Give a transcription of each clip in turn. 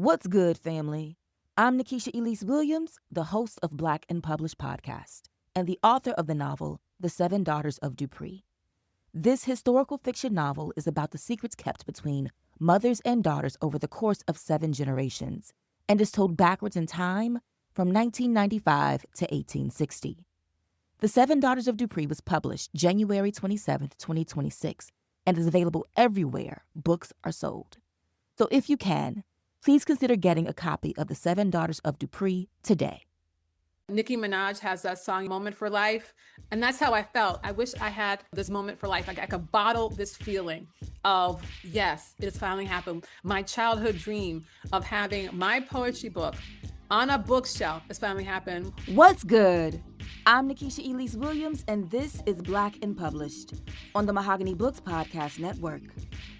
What's good, family? I'm Nikisha Elise Williams, the host of Black and Published podcast, and the author of the novel, The Seven Daughters of Dupree. This historical fiction novel is about the secrets kept between mothers and daughters over the course of 7 generations, and is told backwards in time from 1995 to 1860. The Seven Daughters of Dupree was published January 27, 2026, and is available everywhere books are sold. So if you can, please consider getting a copy of The Seven Daughters of Dupree today. Nicki Minaj has that song, Moment for Life. And that's how I felt. I wish I had this moment for life. Like I could bottle this feeling of, yes, it's finally happened. My childhood dream of having my poetry book on a bookshelf has finally happened. What's good? I'm Nikisha Elise Williams, and this is Black and Published on the Mahogany Books Podcast Network,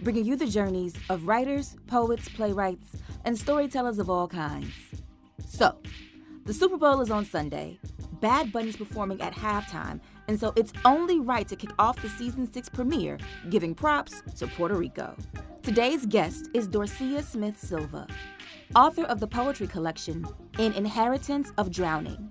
bringing you the journeys of writers, poets, playwrights, and storytellers of all kinds. So, the Super Bowl is on Sunday. Bad Bunny's performing at halftime, and so it's only right to kick off the season 6 premiere, giving props to Puerto Rico. Today's guest is Dorsía Smith Silva, author of the poetry collection An Inheritance of Drowning,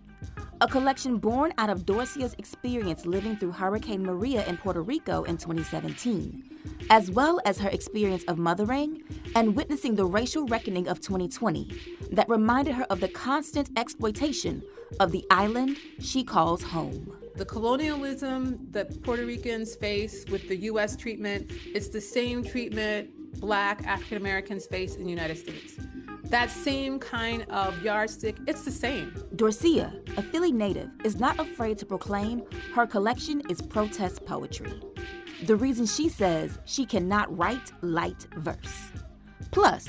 a collection born out of Dorsía's experience living through Hurricane Maria in Puerto Rico in 2017, as well as her experience of mothering and witnessing the racial reckoning of 2020 that reminded her of the constant exploitation of the island she calls home. The colonialism that Puerto Ricans face with the U.S. treatment, it's the same treatment Black African Americans face in the United States. That same kind of yardstick, it's the same. Dorsía, a Philly native, is not afraid to proclaim her collection is protest poetry. The reason she says she cannot write light verse. Plus,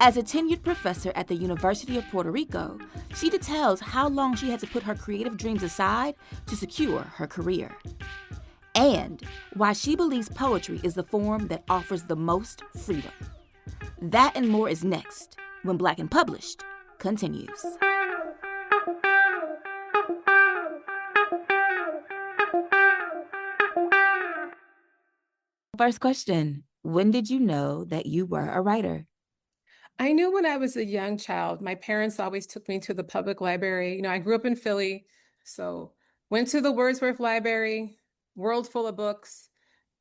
as a tenured professor at the University of Puerto Rico, she details how long she had to put her creative dreams aside to secure her career. And why she believes poetry is the form that offers the most freedom. That and more is next, when Black and Published continues. First question, when did you know that you were a writer? I knew when I was a young child. My parents always took me to the public library. You know, I grew up in Philly, so went to the Wordsworth Library, world full of books.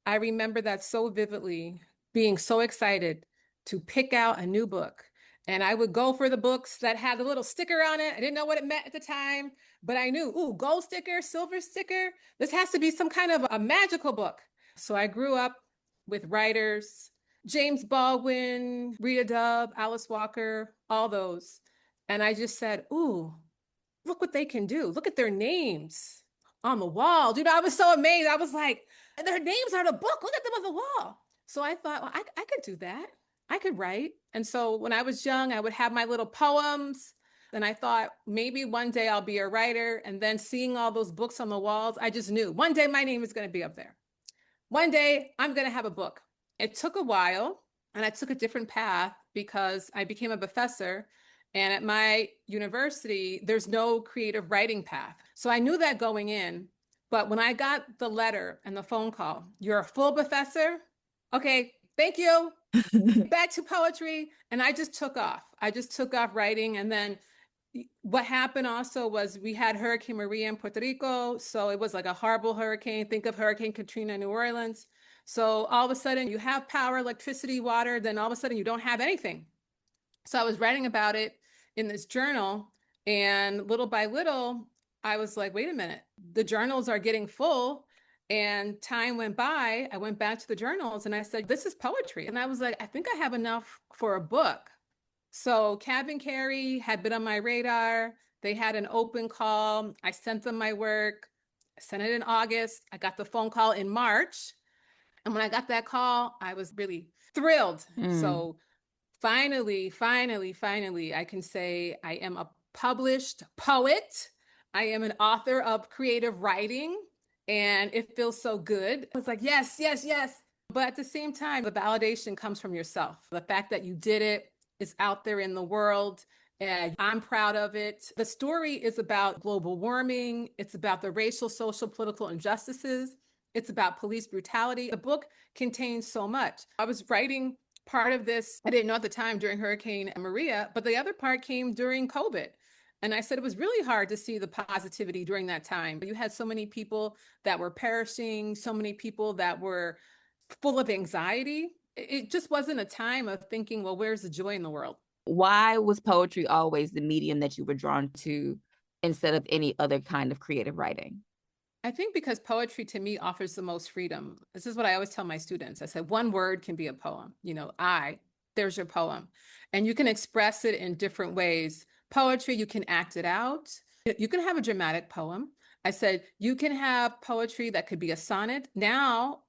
I remember that so vividly, being so excited to pick out a new book. And I would go for the books that had the little sticker on it. I didn't know what it meant at the time, but I knew, ooh, gold sticker, silver sticker. This has to be some kind of a magical book. So I grew up with writers, James Baldwin, Rita Dove, Alice Walker, all those. And I just said, ooh, look what they can do. Look at their names on the wall. Dude, I was so amazed. I was like, their names are on the book. Look at them on the wall. So I thought, well, I could do that. I could write. And so when I was young, I would have my little poems. And I thought maybe one day I'll be a writer. And then seeing all those books on the walls, I just knew one day my name is going to be up there. One day I'm going to have a book. It took a while, and I took a different path because I became a professor. And at my university, there's no creative writing path. So I knew that going in. But when I got the letter and the phone call, you're a full professor? Okay, thank you. Back to poetry. And I just took off. I just took off writing. And then what happened also was we had Hurricane Maria in Puerto Rico. So it was like a horrible hurricane. Think of Hurricane Katrina in New Orleans. So all of a sudden you have power, electricity, water, then all of a sudden you don't have anything. So I was writing about it in this journal, and little by little, I was like, wait a minute, the journals are getting full. And time went by, I went back to the journals and I said, this is poetry. And I was like, I think I have enough for a book. So Cab and Carey had been on my radar. They had an open call. I sent them my work. I sent it in August. I got the phone call in March. And when I got that call, I was really thrilled. So finally, I can say I am a published poet. I am an author of creative writing, and it feels so good. It's like, yes. But at the same time, the validation comes from yourself. The fact that you did it is out there in the world, and I'm proud of it. The story is about global warming. It's about the racial, social, political injustices. It's about police brutality. The book contains so much. I was writing Part of this, I didn't know at the time during Hurricane Maria, but the other part came during COVID. And I said it was really hard to see the positivity during that time. You had so many people that were perishing, so many people that were full of anxiety. It just wasn't a time of thinking, well, where's the joy in the world? Why was poetry always the medium that you were drawn to instead of any other kind of creative writing? I think because poetry to me offers the most freedom. This is what I always tell my students. I said, one word can be a poem. There's your poem. And you can express it in different ways. Poetry, you can act it out. You can have a dramatic poem. I said, you can have poetry that could be a sonnet. Now,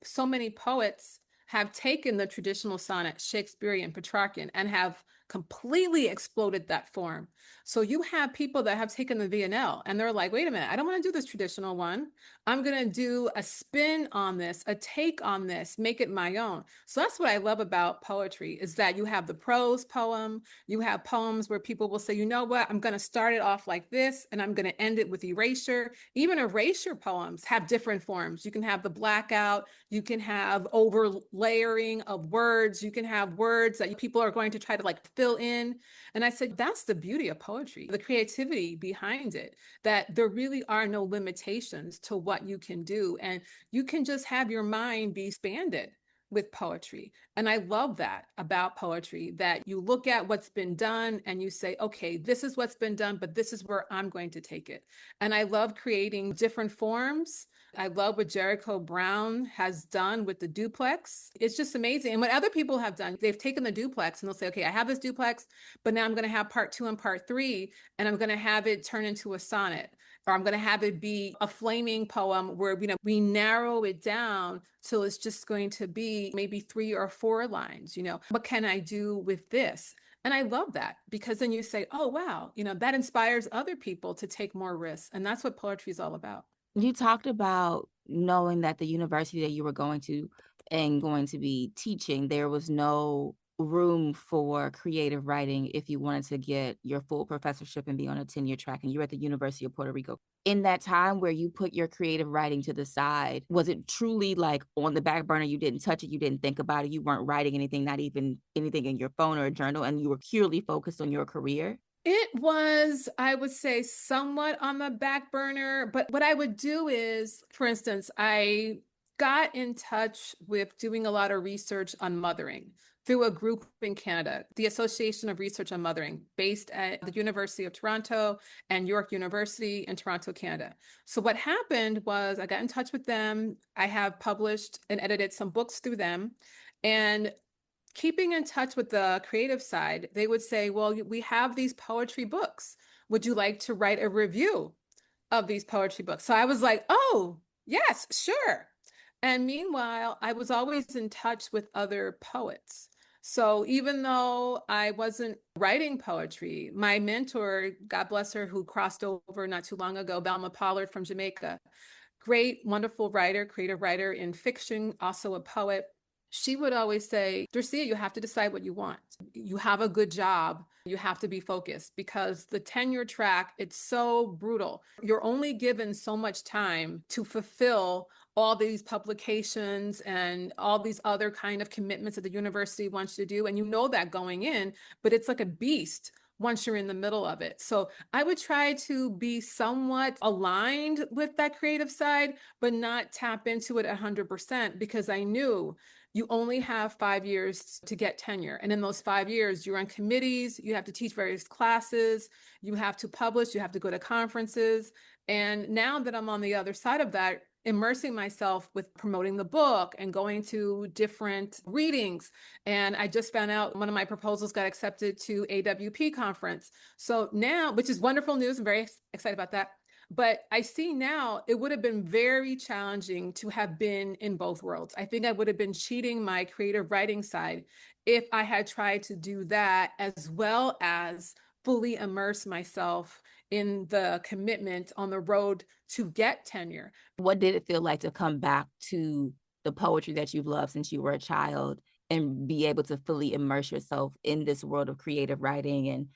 so many poets have taken the traditional sonnet, Shakespearean, Petrarchan, and have completely exploded that form. So you have people that have taken the VNL and they're like, wait a minute, I don't want to do this traditional one. I'm going to do a spin on this, a take on this, make it my own. So that's what I love about poetry is that you have the prose poem, you have poems where people will say, you know what, I'm going to start it off like this and I'm going to end it with erasure. Even erasure poems have different forms. You can have the blackout, you can have overlayering of words, you can have words that people are going to try to like fill in. And I said, that's the beauty of poetry, the creativity behind it, that there really are no limitations to what you can do. And you can just have your mind be expanded with poetry. And I love that about poetry, that you look at what's been done and you say, okay, this is what's been done, but this is where I'm going to take it. And I love creating different forms. I love what Jericho Brown has done with the duplex. It's just amazing. And what other people have done, they've taken the duplex and they'll say, okay, I have this duplex, but now I'm going to have part 2 and part 3, and I'm going to have it turn into a sonnet, or I'm going to have it be a flaming poem where, we narrow it down till it's just going to be maybe 3 or 4 lines. What can I do with this? And I love that because then you say, oh, wow, that inspires other people to take more risks. And that's what poetry is all about. You talked about knowing that the university that you were going to and going to be teaching, there was no room for creative writing if you wanted to get your full professorship and be on a tenure track, and you're at the University of Puerto Rico. In that time where you put your creative writing to the side, was it truly like on the back burner? You didn't touch it, you didn't think about it, you weren't writing anything, not even anything in your phone or a journal, and you were purely focused on your career? It was, I would say, somewhat on the back burner. But what I would do is, for instance, I got in touch with doing a lot of research on mothering through a group in Canada, the Association of Research on Mothering, based at the University of Toronto and York University in Toronto, Canada. So what happened was I got in touch with them. I have published and edited some books through them. And keeping in touch with the creative side, they would say, well, we have these poetry books. Would you like to write a review of these poetry books? So I was like, oh, yes, sure. And meanwhile, I was always in touch with other poets. So even though I wasn't writing poetry, my mentor, God bless her, who crossed over not too long ago, Velma Pollard from Jamaica, great, wonderful writer, creative writer in fiction, also a poet. She would always say, Dorsía, you have to decide what you want. You have a good job. You have to be focused because the tenure track, it's so brutal. You're only given so much time to fulfill all these publications and all these other kind of commitments that the university wants you to do. And you know that going in, but it's like a beast once you're in the middle of it. So I would try to be somewhat aligned with that creative side, but not tap into it 100% because I knew you only have 5 years to get tenure. And in those 5 years, you're on committees, you have to teach various classes, you have to publish, you have to go to conferences. And now that I'm on the other side of that, immersing myself with promoting the book and going to different readings. And I just found out one of my proposals got accepted to AWP conference. So now, which is wonderful news, I'm very excited about that. But I see now it would have been very challenging to have been in both worlds. I think I would have been cheating my creative writing side if I had tried to do that as well as fully immerse myself in the commitment on the road to get tenure. What did it feel like to come back to the poetry that you've loved since you were a child and be able to fully immerse yourself in this world of creative writing and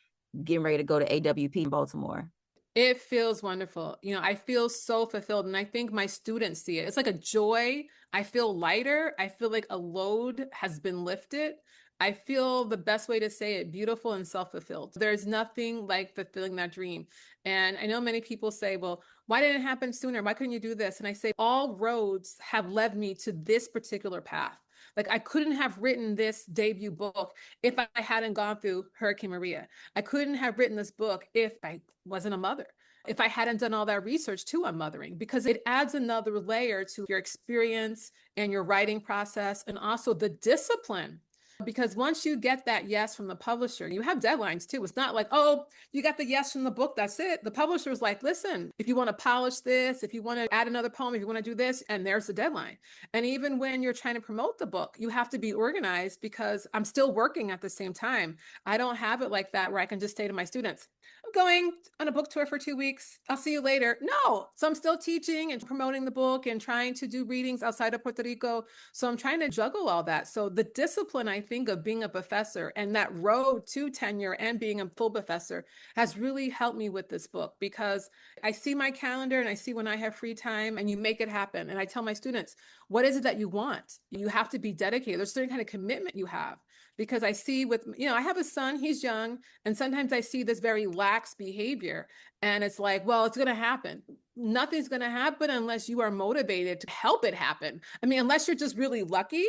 getting ready to go to AWP in Baltimore? It feels wonderful. I feel so fulfilled, and I think my students see it. It's like a joy. I feel lighter. I feel like a load has been lifted. I feel the best way to say it, beautiful and self-fulfilled. There's nothing like fulfilling that dream. And I know many people say, well, why didn't it happen sooner? Why couldn't you do this? And I say, all roads have led me to this particular path. Like I couldn't have written this debut book if I hadn't gone through Hurricane Maria. I couldn't have written this book if I wasn't a mother, if I hadn't done all that research too on mothering, because it adds another layer to your experience and your writing process, and also the discipline. Because once you get that yes from the publisher, you have deadlines too. It's not like, oh, you got the yes from the book, that's it. The publisher is like, listen, if you want to polish this, if you want to add another poem, if you want to do this, and there's the deadline. And even when you're trying to promote the book, you have to be organized, because I'm still working at the same time. I don't have it like that where I can just say to my students, I'm going on a book tour for 2 weeks. I'll see you later. No, so I'm still teaching and promoting the book and trying to do readings outside of Puerto Rico. So I'm trying to juggle all that. So the discipline, I think, of being a professor and that road to tenure and being a full professor has really helped me with this book, because I see my calendar and I see when I have free time, and you make it happen. And I tell my students, what is it that you want? You have to be dedicated. There's a certain kind of commitment you have, because I see I have a son, he's young, and sometimes I see this very lax behavior, and it's like, well, it's going to happen. Nothing's going to happen unless you are motivated to help it happen. I mean, unless you're just really lucky.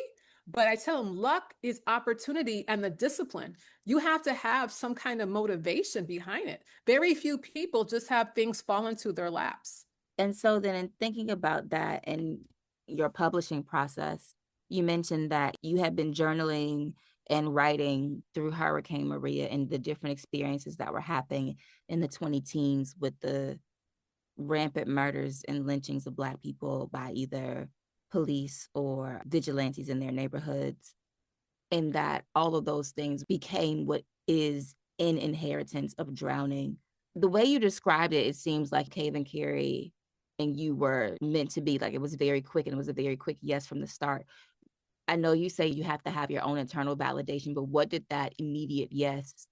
But I tell them luck is opportunity and the discipline. You have to have some kind of motivation behind it. Very few people just have things fall into their laps. And so then in thinking about that and your publishing process, you mentioned that you had been journaling and writing through Hurricane Maria and the different experiences that were happening in the 20 teens with the rampant murders and lynchings of Black people by either police or vigilantes in their neighborhoods, and that all of those things became what is an inheritance of drowning. The way you described it, it seems like Cave and Carrie and you were meant to be, like it was very quick, and it was a very quick yes from the start. I know you say you have to have your own internal validation, but what did that immediate yes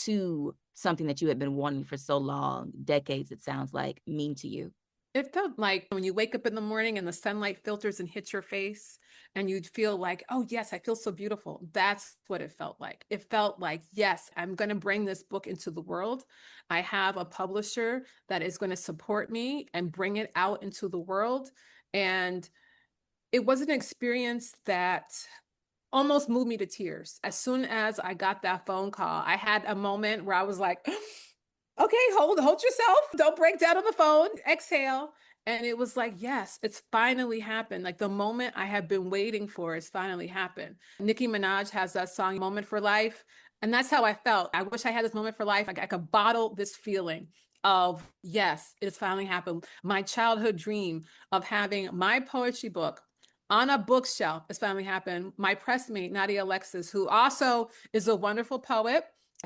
to something that you had been wanting for so long, decades, it sounds like, mean to you? It felt like when you wake up in the morning and the sunlight filters and hits your face, and you'd feel like, oh, yes, I feel so beautiful. That's what it felt like. It felt like, yes, I'm going to bring this book into the world. I have a publisher that is going to support me and bring it out into the world. And it was an experience that almost moved me to tears. As soon as I got that phone call, I had a moment where I was like, okay, hold yourself. Don't break down on the phone. Exhale. And it was like, yes, it's finally happened. Like the moment I have been waiting for has finally happened. Nicki Minaj has that song, Moment for Life. And that's how I felt. I wish I had this moment for life. I could bottle this feeling of, yes, it's finally happened. My childhood dream of having my poetry book on a bookshelf has finally happened. My pressmate, Nadia Alexis, who also is a wonderful poet.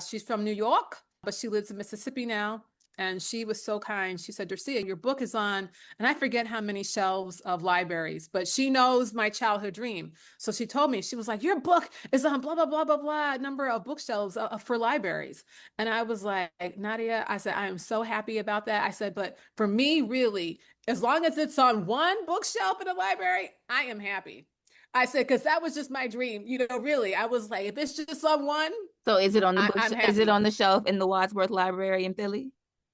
She's from New York, but she lives in Mississippi now. And she was so kind. She said, Dorsía, your book is on, and I forget how many shelves of libraries, but she knows my childhood dream. So she told me, she was like, your book is on blah, blah, blah, blah, blah, number of bookshelves for libraries. And I was like, Nadia, I said, I am so happy about that. I said, but for me, really, as long as it's on one bookshelf in a library, I am happy. I said, because that was just my dream. Really, I was like, if it's just on one, So is it on the I'm is it happy. on the shelf in the Wadsworth Library in Philly?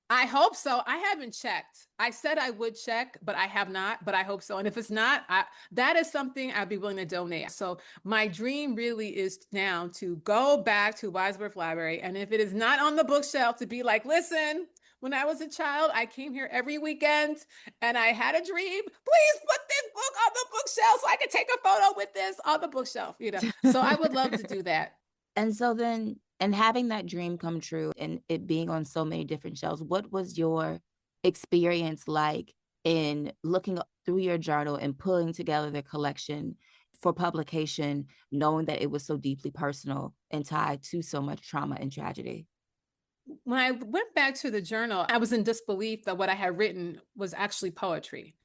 I hope so. I haven't checked. I said I would check, but I have not, but I hope so. And if it's not, that is something I'd be willing to donate. So my dream really is now to go back to Wadsworth Library. And if it is not on the bookshelf, to be like, listen, when I was a child, I came here every weekend and I had a dream. Please put this book on the bookshelf so I can take a photo with this on the bookshelf. So I would love to do that. And so then, and having that dream come true and it being on so many different shelves, what was your experience like in looking through your journal and pulling together the collection for publication, knowing that it was so deeply personal and tied to so much trauma and tragedy? When I went back to the journal, I was in disbelief that what I had written was actually poetry.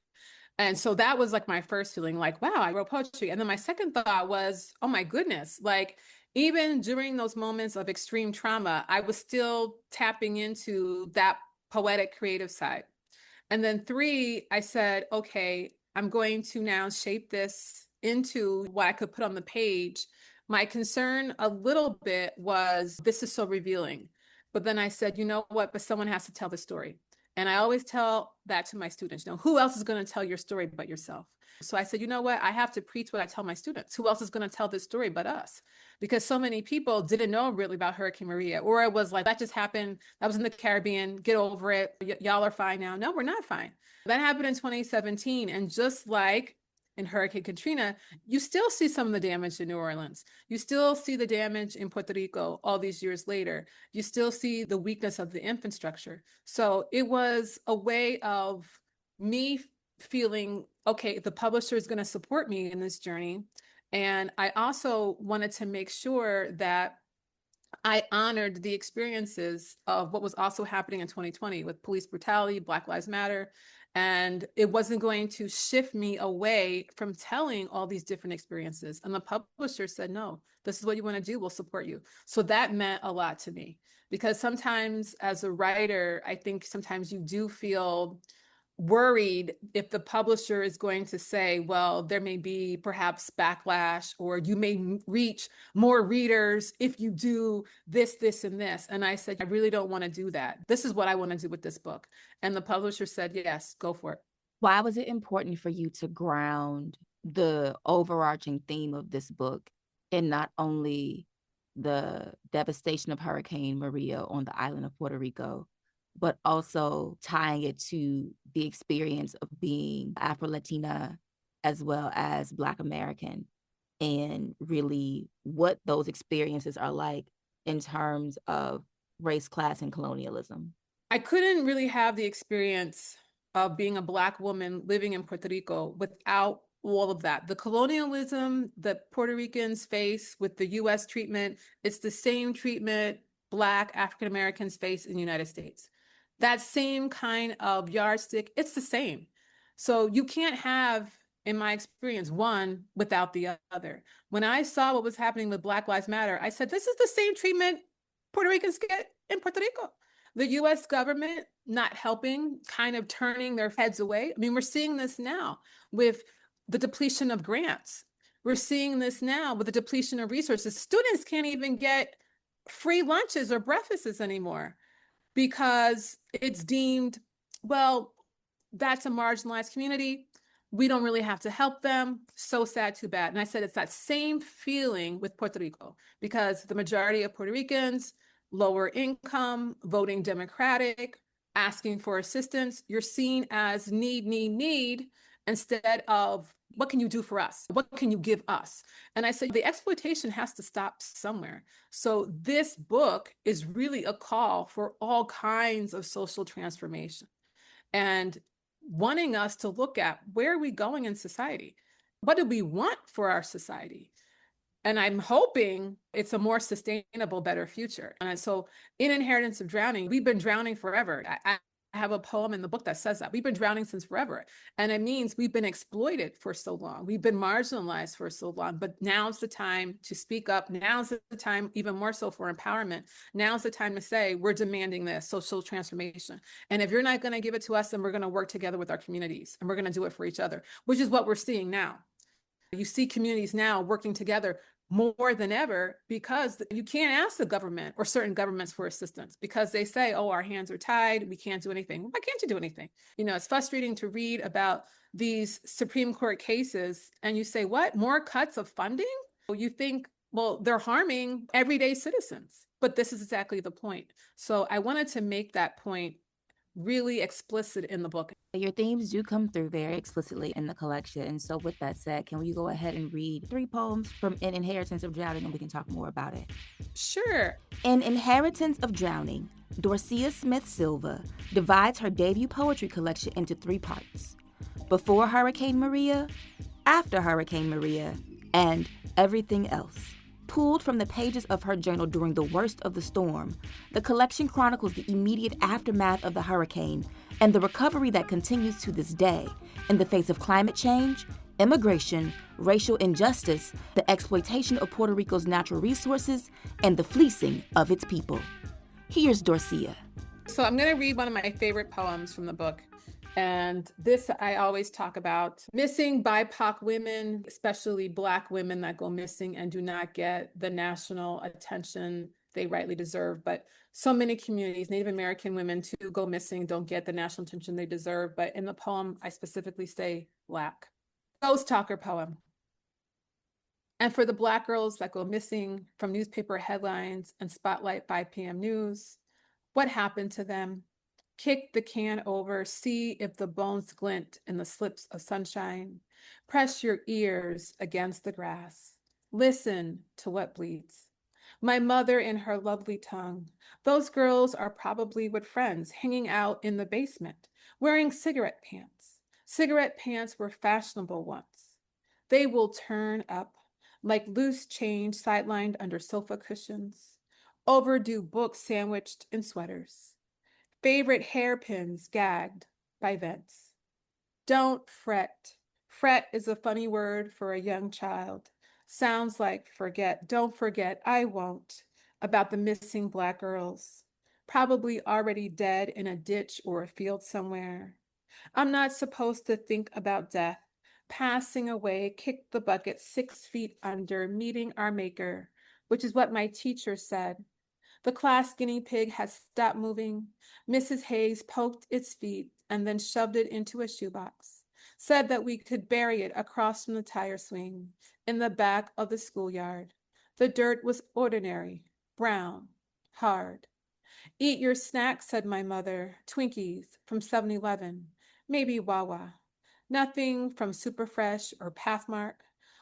And so that was like my first feeling, like, wow, I wrote poetry. And then my second thought was, oh my goodness, like even during those moments of extreme trauma, I was still tapping into that poetic, creative side. And then 3, I said, okay, I'm going to now shape this into what I could put on the page. My concern a little bit was this is so revealing. But then I said, you know what? But someone has to tell the story. And I always tell that to my students. You know, who else is going to tell your story but yourself? So I said, you know what? I have to preach what I tell my students. Who else is going to tell this story but us? Because so many people didn't know really about Hurricane Maria, or it was like, that just happened. That was in the Caribbean. Get over it. Y'all are fine now. No, we're not fine. That happened in 2017. And just like in Hurricane Katrina, you still see some of the damage in New Orleans. You still see the damage in Puerto Rico all these years later. You still see the weakness of the infrastructure. So it was a way of me feeling, okay, the publisher is going to support me in this journey. And I also wanted to make sure that I honored the experiences of what was also happening in 2020 with police brutality, Black Lives Matter. And it wasn't going to shift me away from telling all these different experiences. And the publisher said, no, this is what you want to do. We'll support you. So that meant a lot to me, because sometimes as a writer, I think sometimes you do feel worried if the publisher is going to say, well, there may be perhaps backlash, or you may reach more readers if you do this, this, and this. And I said, I really don't want to do that. This is what I want to do with this book. And the publisher said, yes, go for it. Why was it important for you to ground the overarching theme of this book in not only the devastation of Hurricane Maria on the island of Puerto Rico, but also tying it to the experience of being Afro-Latina as well as Black American, and really what those experiences are like in terms of race, class, and colonialism? I couldn't really have the experience of being a Black woman living in Puerto Rico without all of that. The colonialism that Puerto Ricans face with the US treatment, it's the same treatment Black African Americans face in the United States. That same kind of yardstick, it's the same. So you can't have, in my experience, one without the other. When I saw what was happening with Black Lives Matter, I said, this is the same treatment Puerto Ricans get in Puerto Rico. The US government not helping, kind of turning their heads away. I mean, we're seeing this now with the depletion of grants. We're seeing this now with the depletion of resources. Students can't even get free lunches or breakfasts anymore, because it's deemed, well, that's a marginalized community. We don't really have to help them. So sad, too bad. And I said, it's that same feeling with Puerto Rico, because the majority of Puerto Ricans, lower income, voting Democratic, asking for assistance, you're seen as need, instead of what can you do for us? What can you give us? And I said, the exploitation has to stop somewhere. So this book is really a call for all kinds of social transformation, and wanting us to look at where are we going in society? What do we want for our society? And I'm hoping it's a more sustainable, better future. And so in Inheritance of Drowning, we've been drowning forever. I have a poem in the book that says that. We've been drowning since forever. And it means we've been exploited for so long. We've been marginalized for so long. But now's the time to speak up. Now's the time, even more so, for empowerment. Now's the time to say, we're demanding this social transformation. And if you're not going to give it to us, then we're going to work together with our communities. And we're going to do it for each other, which is what we're seeing now. You see communities now working together more than ever, because you can't ask the government or certain governments for assistance, because they say, oh, our hands are tied, we can't do anything. Why can't you do anything? You know, it's frustrating to read about these Supreme Court cases and you say, what, more cuts of funding? You think, well, they're harming everyday citizens, but this is exactly the point. So I wanted to make that point really explicit in the book. Your themes do come through very explicitly in the collection. And so with that said, can we go ahead and read 3 poems from In Inheritance of Drowning, and we can talk more about it? Sure. In Inheritance of Drowning, Dorsía Smith Silva divides her debut poetry collection into 3 parts: Before Hurricane Maria, After Hurricane Maria, and Everything Else. Pulled from the pages of her journal during the worst of the storm, the collection chronicles the immediate aftermath of the hurricane and the recovery that continues to this day in the face of climate change, immigration, racial injustice, the exploitation of Puerto Rico's natural resources, and the fleecing of its people. Here's Dorsía. So I'm going to read one of my favorite poems from the book. And this I always talk about missing BIPOC women, especially Black women that go missing and do not get the national attention they rightly deserve. But so many communities, Native American women too, go missing, don't get the national attention they deserve. But in the poem, I specifically say Black. Ghost Talker poem. And for the Black girls that go missing from newspaper headlines and Spotlight 5 p.m. news, what happened to them? Kick the can over, see if the bones glint in the slips of sunshine. Press your ears against the grass. Listen to what bleeds. My mother in her lovely tongue. Those girls are probably with friends hanging out in the basement, wearing cigarette pants. Cigarette pants were fashionable once. They will turn up like loose change sidelined under sofa cushions, overdue books sandwiched in sweaters, favorite hairpins gagged by vents. Don't fret. Fret is a funny word for a young child. Sounds like forget. Don't forget, I won't, about the missing Black girls, probably already dead in a ditch or a field somewhere. I'm not supposed to think about death. Passing away, kick the bucket 6 feet under, meeting our maker, which is what my teacher said. The class guinea pig had stopped moving. Mrs. Hayes poked its feet and then shoved it into a shoebox, said that we could bury it across from the tire swing in the back of the schoolyard. The dirt was ordinary, brown, hard. Eat your snacks, said my mother. Twinkies from 7-Eleven, maybe Wawa. Nothing from Superfresh or Pathmark.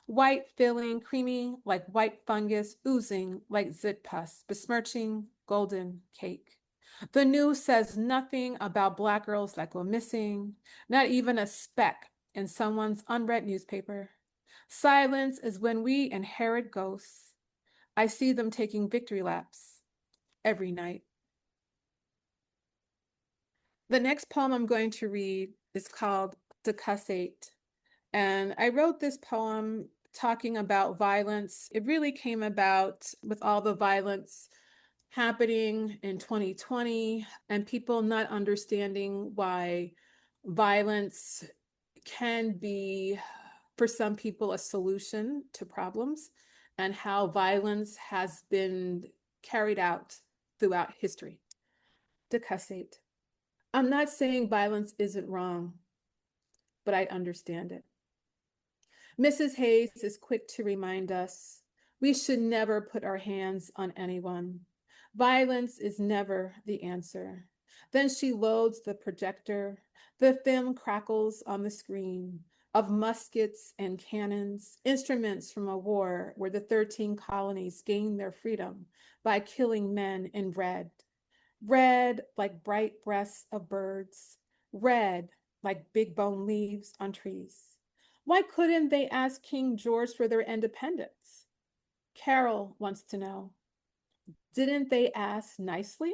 White filling, creamy like white fungus, oozing like zit pus, besmirching golden cake. The news says nothing about Black girls that go missing, not even a speck in someone's unread newspaper. Silence is when we inherit ghosts. I see them taking victory laps every night. The next poem I'm going to read is called Decussate. And I wrote this poem talking about violence. It really came about with all the violence happening in 2020 and people not understanding why violence can be, for some people, a solution to problems, and how violence has been carried out throughout history. Decussate. I'm not saying violence isn't wrong, but I understand it. Mrs. Hayes is quick to remind us we should never put our hands on anyone. Violence is never the answer. Then she loads the projector. The film crackles on the screen of muskets and cannons, instruments from a war where the 13 colonies gained their freedom by killing men in red. Red like bright breasts of birds, red like big bone leaves on trees. Why couldn't they ask King George for their independence? Carol wants to know. Didn't they ask nicely?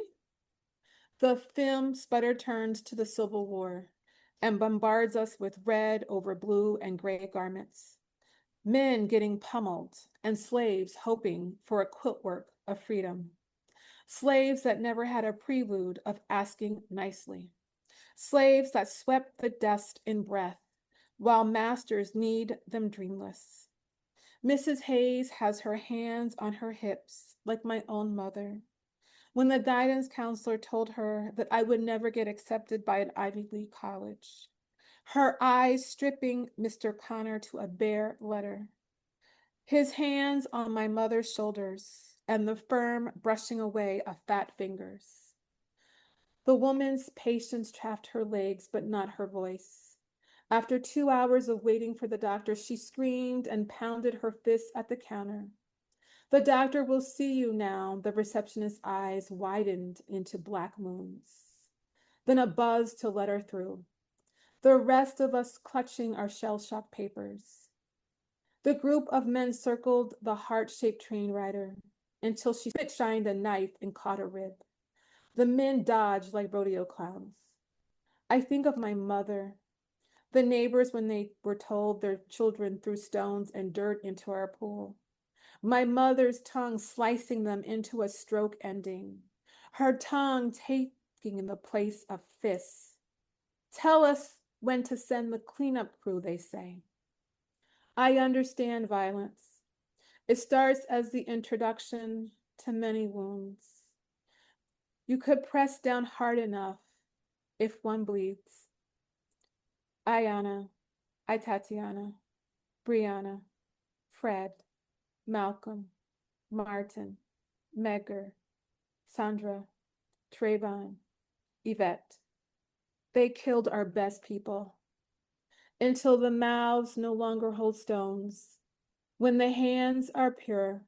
The film sputter turns to the Civil War and bombards us with red over blue and gray garments. Men getting pummeled and slaves hoping for a quiltwork of freedom. Slaves that never had a prelude of asking nicely. Slaves that swept the dust in breath while masters need them dreamless. Mrs. Hayes has her hands on her hips like my own mother. When the guidance counselor told her that I would never get accepted by an Ivy League college, her eyes stripping Mr. Connor to a bare letter. His hands on my mother's shoulders and the firm brushing away of fat fingers. The woman's patience trapped her legs, but not her voice. After 2 hours of waiting for the doctor, she screamed and pounded her fists at the counter. The doctor will see you now. The receptionist's eyes widened into black moons. Then a buzz to let her through. The rest of us clutching our shell-shock papers. The group of men circled the heart-shaped train rider until she spit-shined a knife and caught a rib. The men dodged like rodeo clowns. I think of my mother, the neighbors when they were told their children threw stones and dirt into our pool. My mother's tongue slicing them into a stroke ending. Her tongue asking in the place of fists. Tell us when to send the cleanup crew, they say. I understand violence. It starts as the introduction to many wounds. You could press down hard enough if one bleeds. Ayana, Tatiana, Brianna, Fred, Malcolm, Martin, Megger, Sandra, Trayvon, Yvette. They killed our best people until the mouths no longer hold stones. When the hands are pure,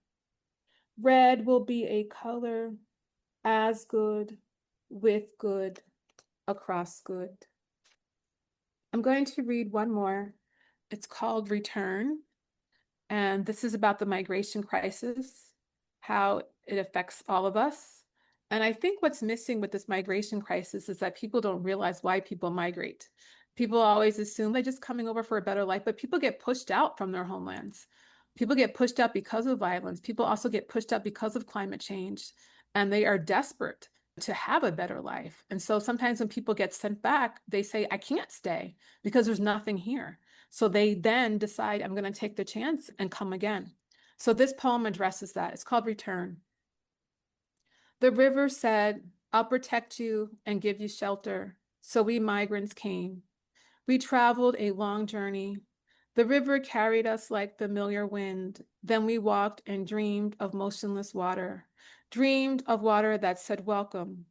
red will be a color as good, with good, across good. I'm going to read one more. It's called Return. And this is about the migration crisis, how it affects all of us. And I think what's missing with this migration crisis is that people don't realize why people migrate. People always assume they're just coming over for a better life, but people get pushed out from their homelands. People get pushed out because of violence. People also get pushed out because of climate change, and they are desperate to have a better life. And so sometimes when people get sent back, they say, I can't stay because there's nothing here. So they then decide, I'm going to take the chance and come again. So this poem addresses that. It's called Return. The river said, I'll protect you and give you shelter. So we migrants came. We traveled a long journey. The river carried us like familiar wind. Then we walked and dreamed of motionless water, dreamed of water that said, welcome,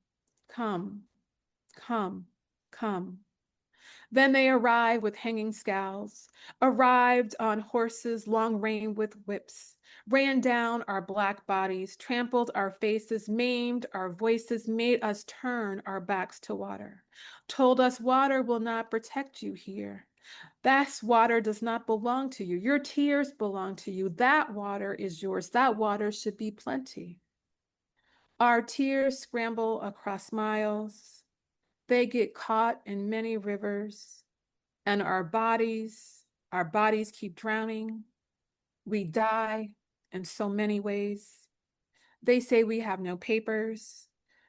come, come, come. Then they arrived with hanging scowls, arrived on horses long reined with whips, ran down our black bodies, trampled our faces, maimed our voices, made us turn our backs to water, told us water will not protect you here. That water does not belong to you. Your tears belong to you. That water is yours. That water should be plenty. Our tears scramble across miles. They get caught in many rivers. And our bodies keep drowning. We die in so many ways. They say we have no papers,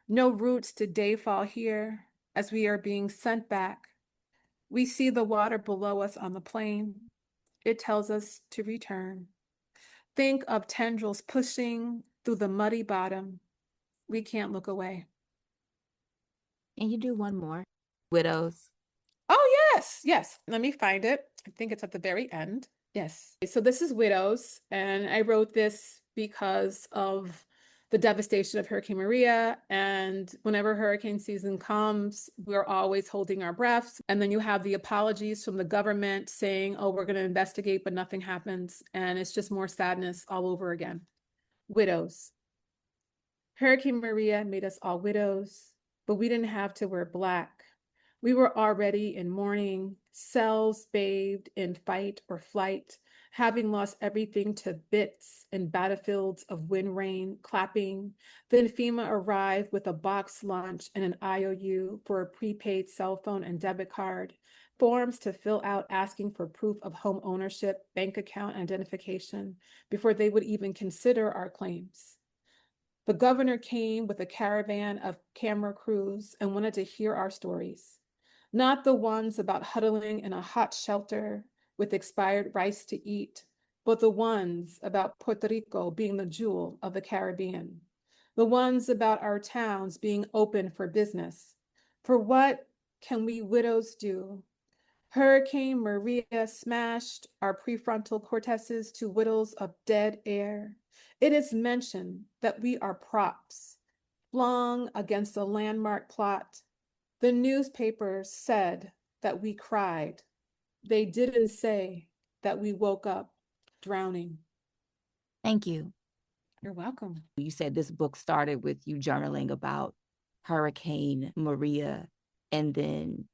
no roots to dayfall here as we are being sent back. We see the water below us on the plain. It tells us to return. Think of tendrils pushing through the muddy bottom. We can't look away. And you do one more. Widows. Oh, yes, yes. Let me find it. I think it's at the very end. Yes. So this is Widows, and I wrote this because of the devastation of Hurricane Maria. And whenever hurricane season comes, we're always holding our breaths. And then you have the apologies from the government saying, oh, we're going to investigate, but nothing happens. And it's just more sadness all over again. Widows. Hurricane Maria made us all widows, but we didn't have to wear black. We were already in mourning, cells bathed in fight or flight, having lost everything to bits in battlefields of wind rain, clapping. Then FEMA arrived with a box lunch and an IOU for a prepaid cell phone and debit card, forms to fill out asking for proof of home ownership, bank account identification, before they would even consider our claims. The governor came with a caravan of camera crews and wanted to hear our stories. Not the ones about huddling in a hot shelter with expired rice to eat, but the ones about Puerto Rico being the jewel of the Caribbean. The ones about our towns being open for business. For what can we widows do? Hurricane Maria smashed our prefrontal cortexes to whittles of dead air. It is mentioned that we are props, flung against a landmark plot. The newspapers said that we cried. They didn't say that we woke up drowning. Thank you. You're welcome. You said this book started with you journaling about Hurricane Maria, and then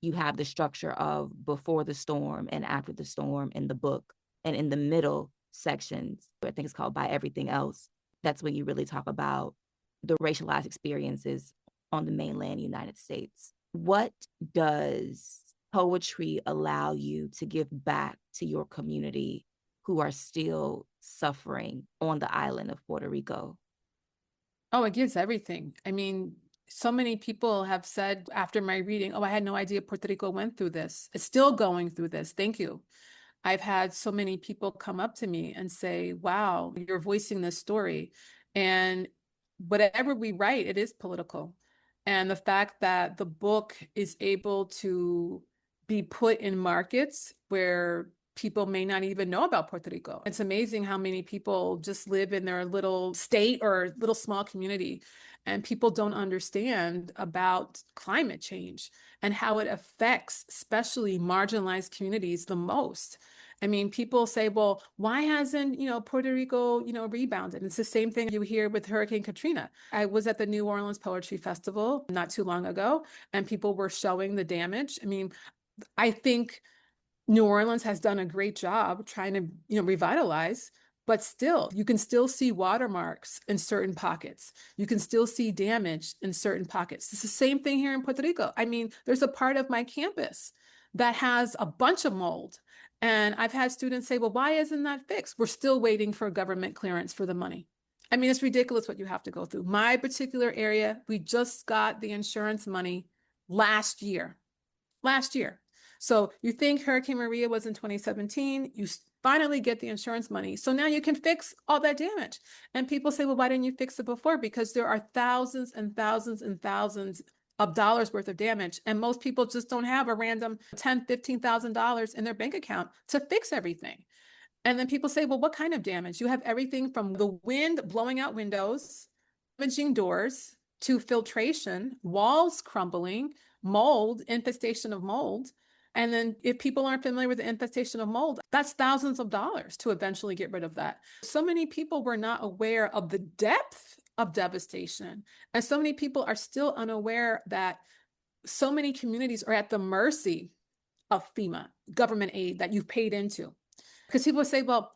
you have the structure of before the storm and after the storm in the book. And in the middle sections, I think it's called By Everything Else, that's when you really talk about the racialized experiences on the mainland United States. What does poetry allow you to give back to your community who are still suffering on the island of Puerto Rico? Oh, it gives everything. I mean, So many people have said after my reading, oh, I had no idea Puerto Rico went through this. It's still going through this. Thank you. I've had so many people come up to me and say, wow, you're voicing this story. And whatever we write, it is political. And the fact that the book is able to be put in markets where people may not even know about Puerto Rico. It's amazing how many people just live in their little state or little small community, and people don't understand about climate change and how it affects especially marginalized communities the most. I mean, people say, well, why hasn't, Puerto Rico, rebounded? And it's the same thing you hear with Hurricane Katrina. I was at the New Orleans Poetry Festival not too long ago, and people were showing the damage. I mean, I think New Orleans has done a great job trying to, revitalize, but still, you can still see watermarks in certain pockets. You can still see damage in certain pockets. It's the same thing here in Puerto Rico. I mean, there's a part of my campus that has a bunch of mold. And I've had students say, well, why isn't that fixed? We're still waiting for government clearance for the money. I mean, it's ridiculous what you have to go through. My particular area, we just got the insurance money last year. Last year. So you think Hurricane Maria was in 2017, you finally get the insurance money. So now you can fix all that damage. And people say, well, why didn't you fix it before? Because there are thousands and thousands and thousands of dollars worth of damage. And most people just don't have a random $10,000, $15,000 in their bank account to fix everything. And then people say, well, what kind of damage? You have everything from the wind blowing out windows, damaging doors, to filtration, walls crumbling, mold, infestation of mold. And then if people aren't familiar with the infestation of mold, that's thousands of dollars to eventually get rid of that. So many people were not aware of the depth of devastation. And so many people are still unaware that so many communities are at the mercy of FEMA, government aid that you've paid into. Because people say, well,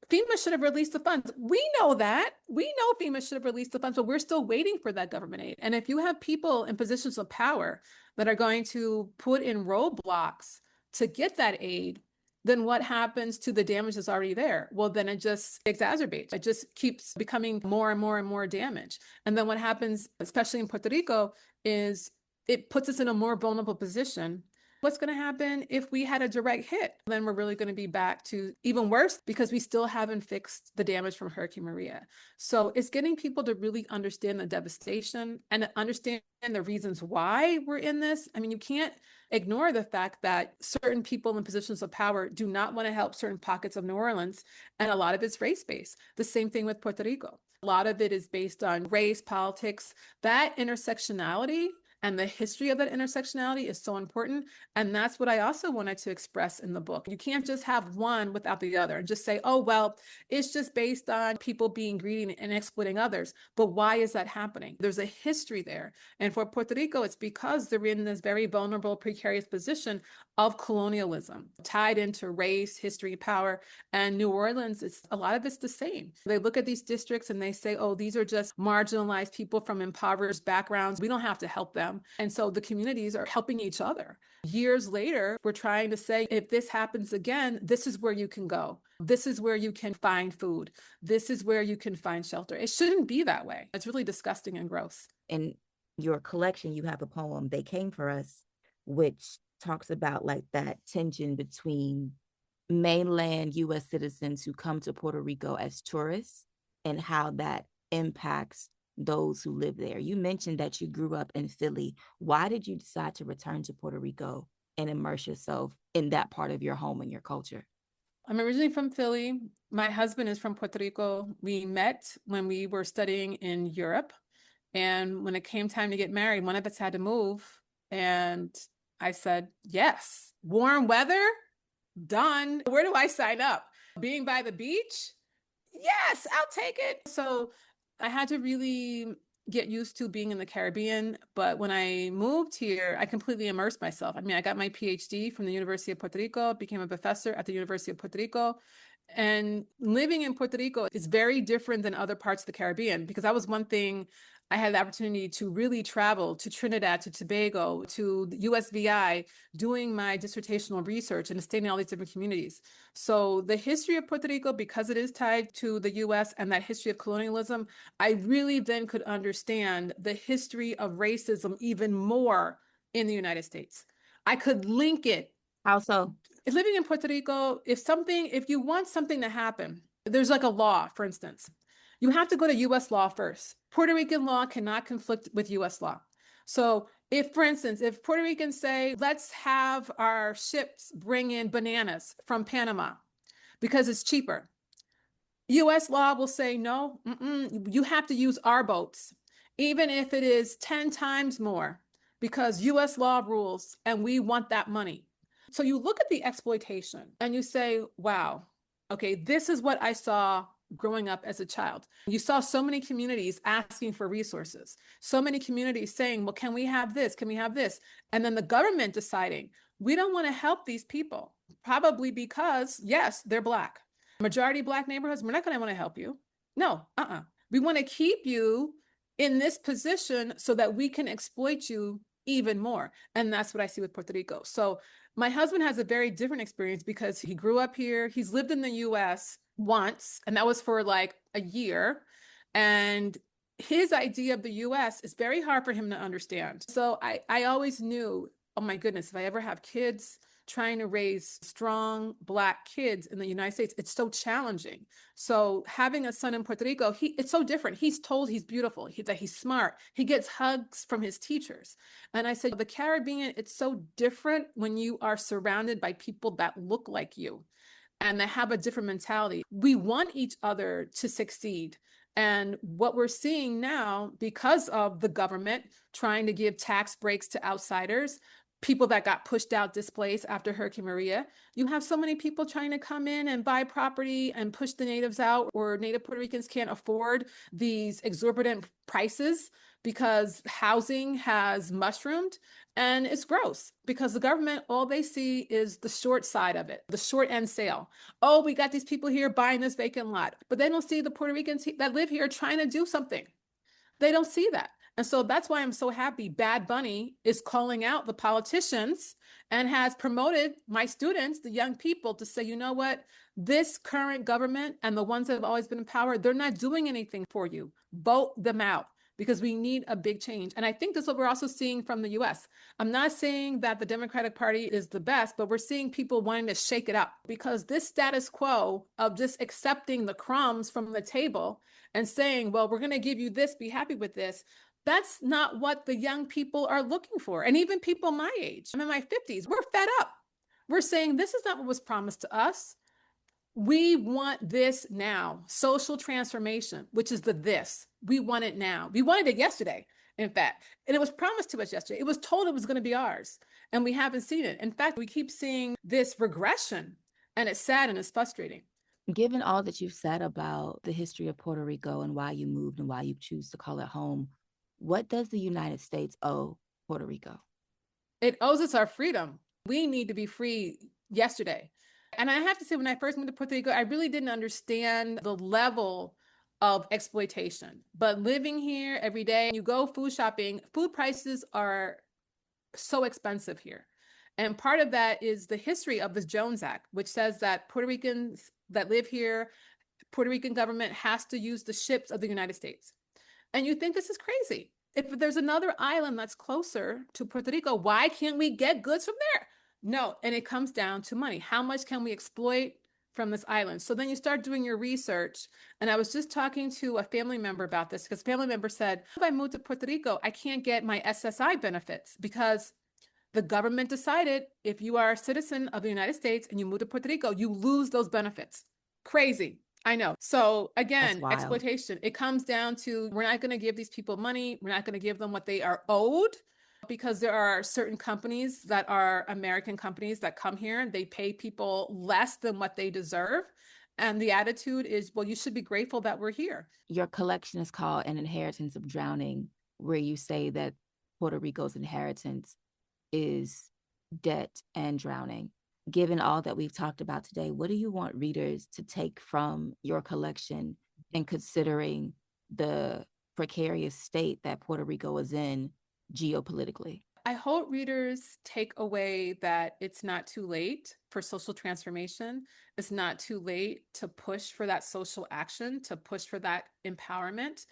FEMA should have released the funds. We know that. We know FEMA should have released the funds, but we're still waiting for that government aid. And if you have people in positions of power that are going to put in roadblocks to get that aid, then what happens to the damage that's already there? Well, then it just exacerbates. It just keeps becoming more and more and more damage. And then what happens, especially in Puerto Rico, is it puts us in a more vulnerable position. What's going to happen if we had a direct hit? Then we're really going to be back to even worse because we still haven't fixed the damage from Hurricane Maria. So it's getting people to really understand the devastation and understand the reasons why we're in this. I mean, you can't ignore the fact that certain people in positions of power do not want to help certain pockets of New Orleans. And a lot of it's race-based. The same thing with Puerto Rico. A lot of it is based on race, politics, that intersectionality. And the history of that intersectionality is so important. And that's what I also wanted to express in the book. You can't just have one without the other and just say, oh, well, it's just based on people being greedy and exploiting others. But why is that happening? There's a history there. And for Puerto Rico, it's because they're in this very vulnerable, precarious position of colonialism, tied into race, history, power. And New Orleans, a lot of it's the same. They look at these districts and they say, oh, these are just marginalized people from impoverished backgrounds. We don't have to help them. And so the communities are helping each other. Years later, we're trying to say, if this happens again, this is where you can go. This is where you can find food. This is where you can find shelter. It shouldn't be that way. It's really disgusting and gross. In your collection, you have a poem, They Came for Us, which talks about like that tension between mainland U.S. citizens who come to Puerto Rico as tourists and how that impacts those who live there. You mentioned that you grew up in Philly. Why did you decide to return to Puerto Rico and immerse yourself in that part of your home and your culture? I'm originally from Philly. My husband is from Puerto Rico. We met when we were studying in Europe. And when it came time to get married, one of us had to move. And I said, yes, warm weather, done. Where do I sign up? Being by the beach? Yes, I'll take it. So I had to really get used to being in the Caribbean. But when I moved here, I completely immersed myself. I mean, I got my PhD from the University of Puerto Rico, became a professor at the University of Puerto Rico. And living in Puerto Rico is very different than other parts of the Caribbean, because that was one thing I had the opportunity to really travel to Trinidad, to Tobago, to the USVI, doing my dissertational research and staying in all these different communities. So the history of Puerto Rico, because it is tied to the US and that history of colonialism, I really then could understand the history of racism even more in the United States. I could link it. How so? Living in Puerto Rico, if you want something to happen, there's like a law, for instance. You have to go to US law first. Puerto Rican law cannot conflict with US law. So if, for instance, if Puerto Ricans say, let's have our ships bring in bananas from Panama because it's cheaper, US law will say, no, you have to use our boats, even if it is 10 times more, because US law rules and we want that money. So you look at the exploitation and you say, wow, okay, this is what I saw growing up as a child. You saw so many communities asking for resources, so many communities saying, well, can we have this? Can we have this? And then the government deciding, we don't want to help these people, probably because, yes, they're Black. Majority Black neighborhoods, we're not going to want to help you. No, we want to keep you in this position so that we can exploit you even more. And that's what I see with Puerto Rico. So my husband has a very different experience because he grew up here. He's lived in the US once, and that was for like a year. And his idea of the US is very hard for him to understand. So I always knew, oh my goodness, if I ever have kids, trying to raise strong Black kids in the United States, it's so challenging. So having a son in Puerto Rico, it's so different. He's told he's beautiful, that he's smart. He gets hugs from his teachers. And I said, the Caribbean, it's so different when you are surrounded by people that look like you and that have a different mentality. We want each other to succeed. And what we're seeing now, because of the government trying to give tax breaks to outsiders, people that got pushed out, displaced after Hurricane Maria, you have so many people trying to come in and buy property and push the natives out, or Native Puerto Ricans can't afford these exorbitant prices because housing has mushroomed. And it's gross because the government, all they see is the short side of it, the short end sale. Oh, we got these people here buying this vacant lot, but they don't see the Puerto Ricans that live here trying to do something. They don't see that. And so that's why I'm so happy Bad Bunny is calling out the politicians and has promoted my students, the young people, to say, you know what, this current government and the ones that have always been in power, they're not doing anything for you. Vote them out, because we need a big change. And I think that's what we're also seeing from the US. I'm not saying that the Democratic Party is the best, but we're seeing people wanting to shake it up, because this status quo of just accepting the crumbs from the table and saying, well, we're going to give you this, be happy with this. That's not what the young people are looking for. And even people my age, I'm in my 50s, we're fed up. We're saying this is not what was promised to us. We want this now. Social transformation, which is this. We want it now. We wanted it yesterday, in fact. And it was promised to us yesterday. It was told it was going to be ours. And we haven't seen it. In fact, we keep seeing this regression. And it's sad and it's frustrating. Given all that you've said about the history of Puerto Rico and why you moved and why you choose to call it home, what does the United States owe Puerto Rico? It owes us our freedom. We need to be free yesterday. And I have to say, when I first moved to Puerto Rico, I really didn't understand the level of exploitation. But living here every day, you go food shopping, food prices are so expensive here. And part of that is the history of the Jones Act, which says that Puerto Ricans that live here, Puerto Rican government has to use the ships of the United States. And you think this is crazy. If there's another island that's closer to Puerto Rico, why can't we get goods from there? No, and it comes down to money. How much can we exploit from this island? So then you start doing your research. And I was just talking to a family member about this, because a family member said, if I move to Puerto Rico, I can't get my SSI benefits because the government decided if you are a citizen of the United States and you move to Puerto Rico, you lose those benefits. Crazy. I know. So again, exploitation. It comes down to, we're not going to give these people money. We're not going to give them what they are owed, because there are certain companies that are American companies that come here and they pay people less than what they deserve. And the attitude is, well, you should be grateful that we're here. Your collection is called An Inheritance of Drowning, where you say that Puerto Rico's inheritance is debt and drowning. Given all that we've talked about today, what do you want readers to take from your collection in considering the precarious state that Puerto Rico is in geopolitically. I hope readers take away that it's not too late for social transformation. It's not too late to push for that social action, to push for that empowerment.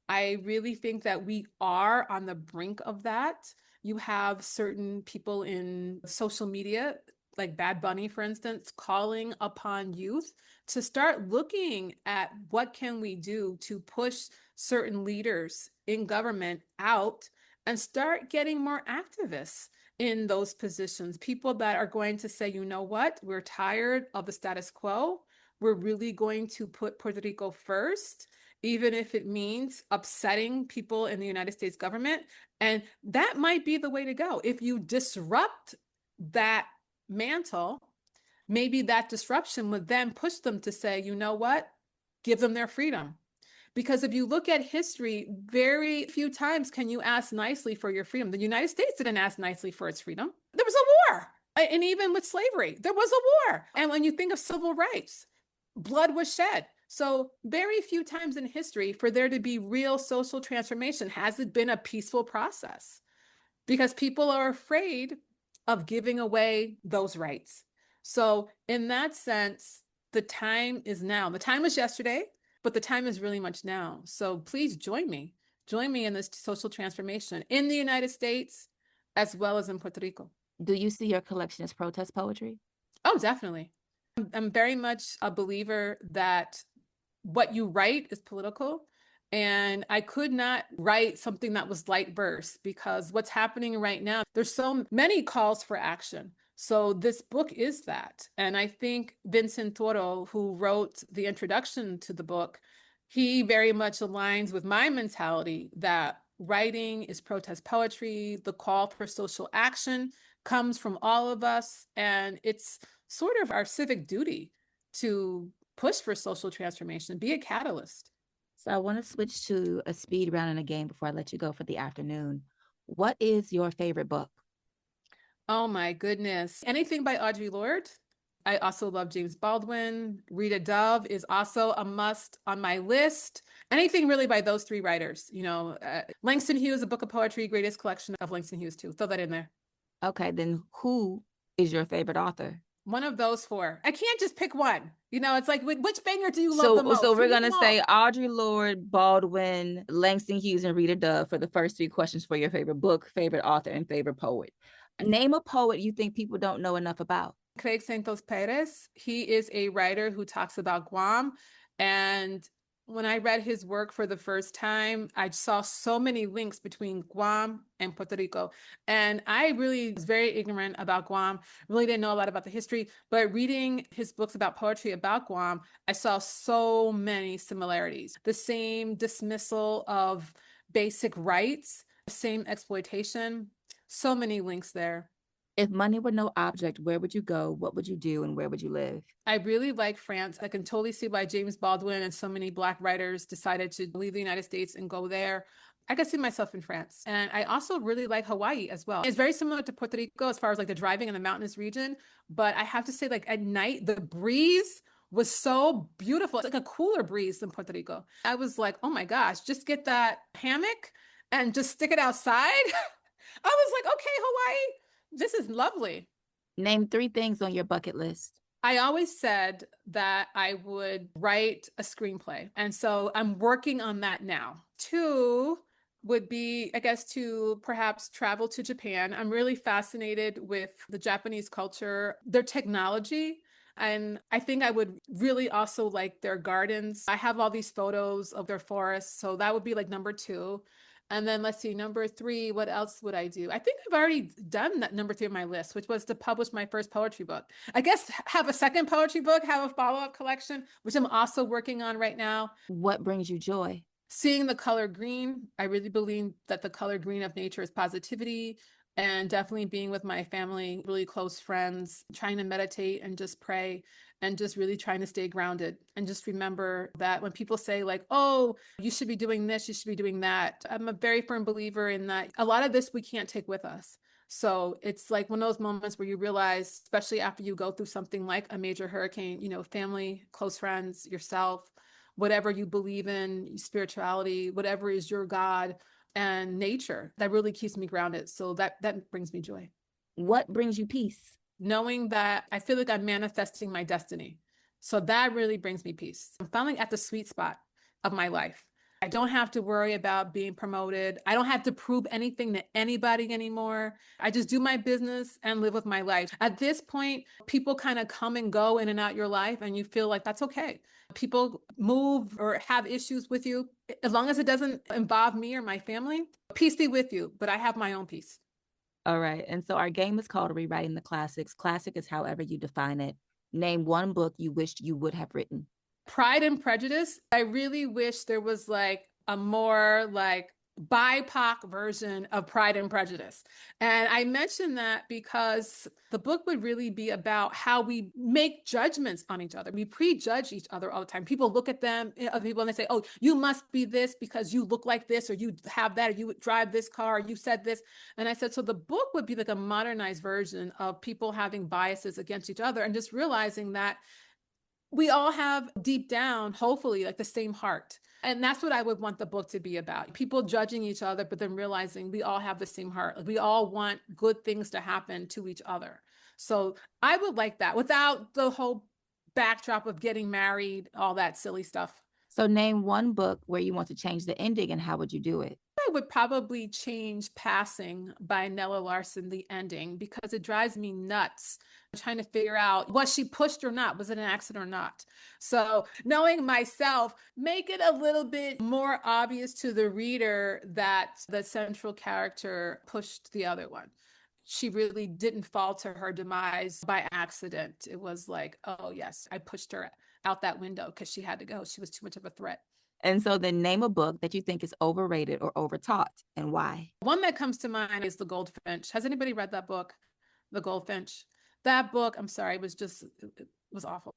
I really think that we are on the brink of that. You have certain people in social media, like Bad Bunny, for instance, calling upon youth to start looking at what can we do to push certain leaders in government out and start getting more activists in those positions. People that are going to say, you know what, we're tired of the status quo. We're really going to put Puerto Rico first, even if it means upsetting people in the United States government. And that might be the way to go. If you disrupt that mantle, maybe that disruption would then push them to say, you know what, give them their freedom. Because if you look at history, very few times can you ask nicely for your freedom. The United States didn't ask nicely for its freedom. There was a war. And even with slavery, there was a war. And when you think of civil rights, blood was shed. So very few times in history for there to be real social transformation has it been a peaceful process, because people are afraid of giving away those rights. So in that sense, the time is now. The time was yesterday, but the time is really much now. So please join me. Join me in this social transformation in the United States as well as in Puerto Rico. Do you see your collection as protest poetry? Oh, definitely. I'm very much a believer that what you write is political. And I could not write something that was light verse, because what's happening right now, there's so many calls for action. So this book is that. And I think Vincent Toro, who wrote the introduction to the book, he very much aligns with my mentality that writing is protest poetry. The call for social action comes from all of us. And it's sort of our civic duty to push for social transformation, be a catalyst. So I want to switch to a speed round in a game before I let you go for the afternoon. What is your favorite book? Oh my goodness. Anything by Audre Lorde. I also love James Baldwin. Rita Dove is also a must on my list. Anything really by those three writers. Langston Hughes, a book of poetry, greatest collection of Langston Hughes too. Throw that in there. Okay, then who is your favorite author? One of those four. I can't just pick one. It's like, which banger do you love the most? So we're going to say Audre Lorde, Baldwin, Langston Hughes, and Rita Dove for the first three questions for your favorite book, favorite author, and favorite poet. Name a poet you think people don't know enough about. Craig Santos Perez. He is a writer who talks about Guam. And when I read his work for the first time, I saw so many links between Guam and Puerto Rico. And I really was very ignorant about Guam, really didn't know a lot about the history, but reading his books about poetry about Guam, I saw so many similarities. The same dismissal of basic rights, the same exploitation, so many links there. If money were no object, where would you go? What would you do? And where would you live? I really like France. I can totally see why James Baldwin and so many Black writers decided to leave the United States and go there. I could see myself in France. And I also really like Hawaii as well. It's very similar to Puerto Rico as far as like the driving in the mountainous region. But I have to say, like at night, the breeze was so beautiful. It's like a cooler breeze than Puerto Rico. I was like, oh my gosh, just get that hammock and just stick it outside. I was like, okay, Hawaii, this is lovely. Name three things on your bucket list. I always said that I would write a screenplay. And so I'm working on that now. Two would be, I guess, to perhaps travel to Japan. I'm really fascinated with the Japanese culture, their technology. And I think I would really also like their gardens. I have all these photos of their forests. So that would be like number two. And then let's see, number three, what else would I do? I think I've already done that number three on my list, which was to publish my first poetry book. I guess have a second poetry book, have a follow-up collection, which I'm also working on right now. What brings you joy? Seeing the color green. I really believe that the color green of nature is positivity, and definitely being with my family, really close friends, trying to meditate and just pray and just really trying to stay grounded. And just remember that when people say like, oh, you should be doing this, you should be doing that. I'm a very firm believer in that a lot of this we can't take with us. So it's like one of those moments where you realize, especially after you go through something like a major hurricane, family, close friends, yourself, whatever you believe in, spirituality, whatever is your God, and nature. That really keeps me grounded. So that brings me joy. What brings you peace? Knowing that I feel like I'm manifesting my destiny. So that really brings me peace. I'm finally at the sweet spot of my life. I don't have to worry about being promoted. I don't have to prove anything to anybody anymore. I just do my business and live with my life. At this point, people kind of come and go in and out your life, and you feel like that's okay. People move or have issues with you. As long as it doesn't involve me or my family, peace be with you. But I have my own peace. All right. And so our game is called Rewriting the Classics. Classic is however you define it. Name one book you wished you would have written. Pride and Prejudice. I really wish there was like a more like BIPOC version of Pride and Prejudice. And I mention that because the book would really be about how we make judgments on each other. We prejudge each other all the time. People look at them, other people, and they say, oh, you must be this because you look like this, or you have that, or you drive this car, or you said this. And I said, so the book would be like a modernized version of people having biases against each other and just realizing that we all have deep down, hopefully, like the same heart. And that's what I would want the book to be about. People judging each other, but then realizing we all have the same heart. Like we all want good things to happen to each other. So I would like that without the whole backdrop of getting married, all that silly stuff. So name one book where you want to change the ending, and how would you do it? I would probably change Passing by Nella Larson, the ending, because it drives me nuts. I'm trying to figure out, was she pushed or not? Was it an accident or not? So knowing myself, make it a little bit more obvious to the reader that the central character pushed the other one. She really didn't fall to her demise by accident. It was like, oh yes, I pushed her out that window because she had to go. She was too much of a threat. And so then name a book that you think is overrated or overtaught, and why. One that comes to mind is The Goldfinch. Has anybody read that book? The Goldfinch. That book, I'm sorry, it was awful.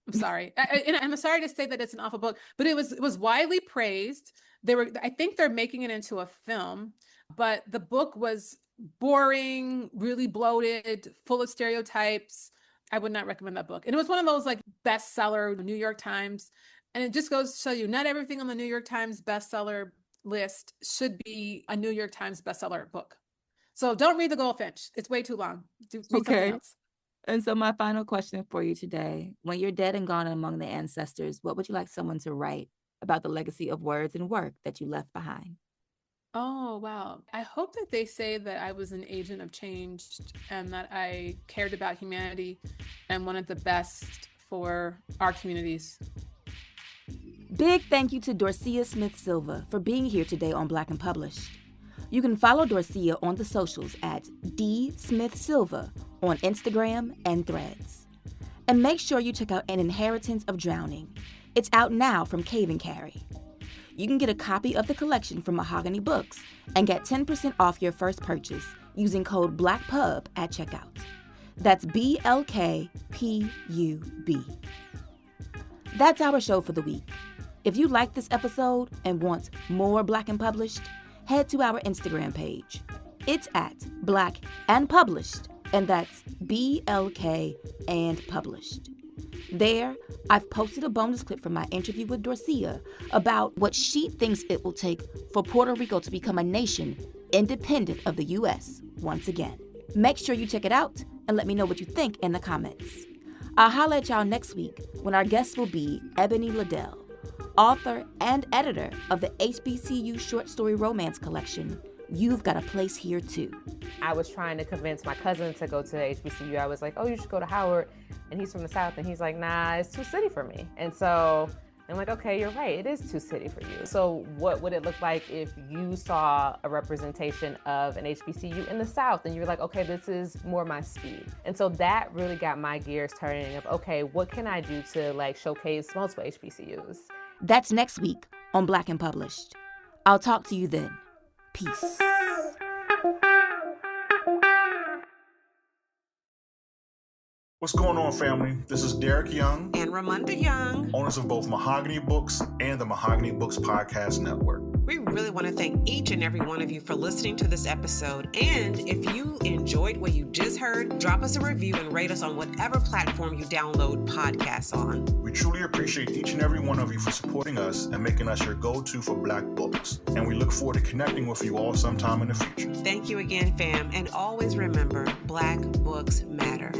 I'm sorry. And I'm sorry to say that it's an awful book, but it was widely praised. I think they're making it into a film, but the book was boring, really bloated, full of stereotypes. I would not recommend that book. And it was one of those like bestseller New York Times. And it just goes to show you, not everything on the New York Times bestseller list should be a New York Times bestseller book. So don't read The Goldfinch. It's way too long. Read something else. And so my final question for you today, when you're dead and gone among the ancestors, what would you like someone to write about the legacy of words and work that you left behind? Oh, wow. I hope that they say that I was an agent of change and that I cared about humanity and wanted the best for our communities. Big thank you to Dorsía Smith Silva for being here today on Black and Published. You can follow Dorsía on the socials at @DSmithSilva on Instagram and Threads. And make sure you check out An Inheritance of Drowning. It's out now from Cave and Carry. You can get a copy of the collection from Mahogany Books and get 10% off your first purchase using code BLACKPUB at checkout. That's BLKPUB. That's our show for the week. If you like this episode and want more Black and Published, head to our Instagram page. It's at Black and Published, and that's BLK and Published. There, I've posted a bonus clip from my interview with Dorsía about what she thinks it will take for Puerto Rico to become a nation independent of the U.S. once again. Make sure you check it out and let me know what you think in the comments. I'll holler at y'all next week when our guest will be Ebony Liddell, author and editor of the HBCU short story romance collection, You've Got a Place Here Too. I was trying to convince my cousin to go to HBCU. I was like, oh, you should go to Howard. And he's from the South. And he's like, nah, it's too city for me. And so I'm like, okay, you're right. It is too city for you. So what would it look like if you saw a representation of an HBCU in the South and you were like, okay, this is more my speed. And so that really got my gears turning of, okay, what can I do to like showcase multiple HBCUs? That's next week on Black and Published. I'll talk to you then. Peace. What's going on, family? This is Derek Young and Ramonda Young, owners of both Mahogany Books and the Mahogany Books Podcast Network. We really want to thank each and every one of you for listening to this episode. And if you enjoyed what you just heard, drop us a review and rate us on whatever platform you download podcasts on. We truly appreciate each and every one of you for supporting us and making us your go-to for Black books. And we look forward to connecting with you all sometime in the future. Thank you again, fam. And always remember, Black books matter.